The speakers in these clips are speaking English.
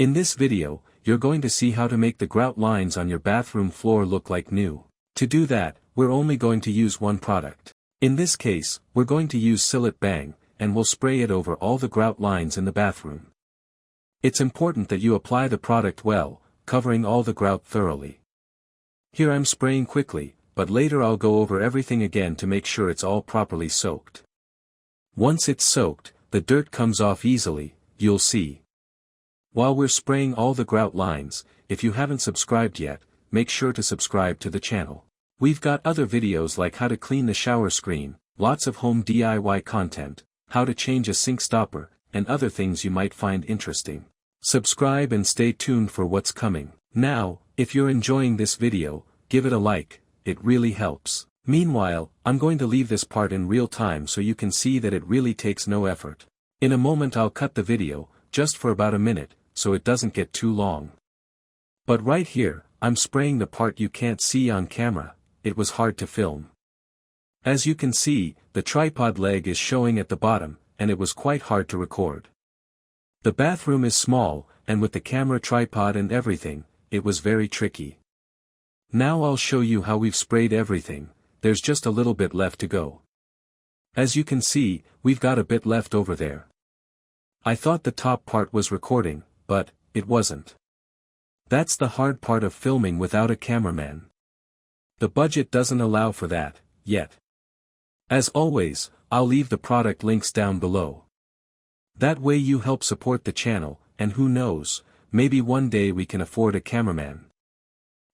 In this video, you're going to see how to make the grout lines on your bathroom floor look like new. To do that, we're only going to use one product. In this case, we're going to use Sillet Bang, and we'll spray it over all the grout lines in the bathroom. It's important that you apply the product well, covering all the grout thoroughly. Here I'm spraying quickly, but later I'll go over everything again to make sure it's all properly soaked. Once it's soaked, the dirt comes off easily, you'll see. While we're spraying all the grout lines, if you haven't subscribed yet, make sure to subscribe to the channel. We've got other videos like how to clean the shower screen, lots of home DIY content, how to change a sink stopper, and other things you might find interesting. Subscribe and stay tuned for what's coming. Now, if you're enjoying this video, give it a like, it really helps. Meanwhile, I'm going to leave this part in real time so you can see that it really takes no effort. In a moment I'll cut the video, just for about a minute, so it doesn't get too long. But right here, I'm spraying the part you can't see on camera, it was hard to film. As you can see, the tripod leg is showing at the bottom, and it was quite hard to record. The bathroom is small, and with the camera tripod and everything, it was very tricky. Now I'll show you how we've sprayed everything, there's just a little bit left to go. As you can see, we've got a bit left over there. I thought the top part was recording, but it wasn't. That's the hard part of filming without a cameraman. The budget doesn't allow for that, yet. As always, I'll leave the product links down below. That way you help support the channel, and who knows, maybe one day we can afford a cameraman.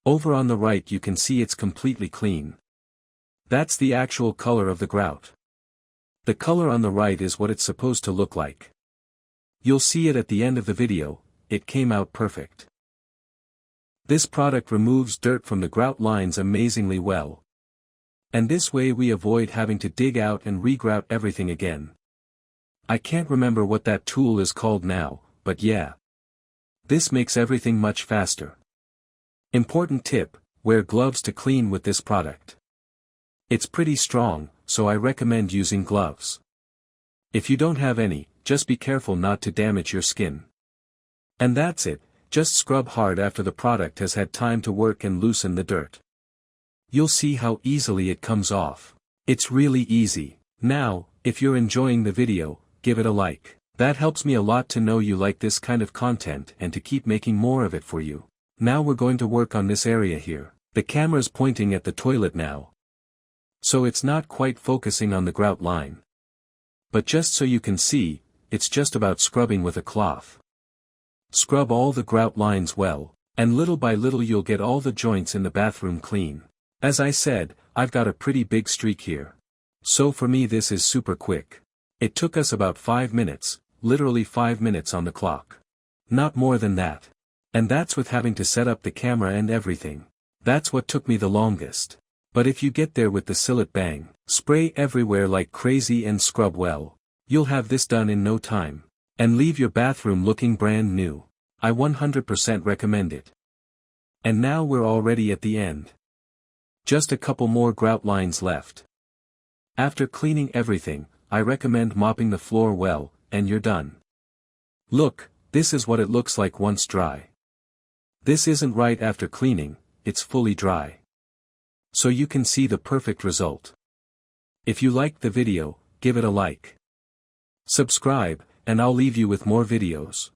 Over on the right you can see it's completely clean. That's the actual color of the grout. The color on the right is what it's supposed to look like. You'll see it at the end of the video, it came out perfect. This product removes dirt from the grout lines amazingly well. And this way we avoid having to dig out and re-grout everything again. I can't remember what that tool is called now, but yeah. This makes everything much faster. Important tip, wear gloves to clean with this product. It's pretty strong, so I recommend using gloves. If you don't have any, just be careful not to damage your skin. And that's it, just scrub hard after the product has had time to work and loosen the dirt. You'll see how easily it comes off. It's really easy. Now, if you're enjoying the video, give it a like. That helps me a lot to know you like this kind of content and to keep making more of it for you. Now we're going to work on this area here. The camera's pointing at the toilet now. So it's not quite focusing on the grout line. But just so you can see, it's just about scrubbing with a cloth. Scrub all the grout lines well, and little by little you'll get all the joints in the bathroom clean. As I said, I've got a pretty big streak here. So for me this is super quick. It took us about 5 minutes, literally 5 minutes on the clock. Not more than that. And that's with having to set up the camera and everything. That's what took me the longest. But if you get there with the Sillet Bang, spray everywhere like crazy and scrub well, you'll have this done in no time. And leave your bathroom looking brand new. I 100% recommend it. And now we're already at the end. Just a couple more grout lines left. After cleaning everything, I recommend mopping the floor well, and you're done. Look, this is what it looks like once dry. This isn't right after cleaning, it's fully dry. So you can see the perfect result. If you liked the video, give it a like. Subscribe, and I'll leave you with more videos.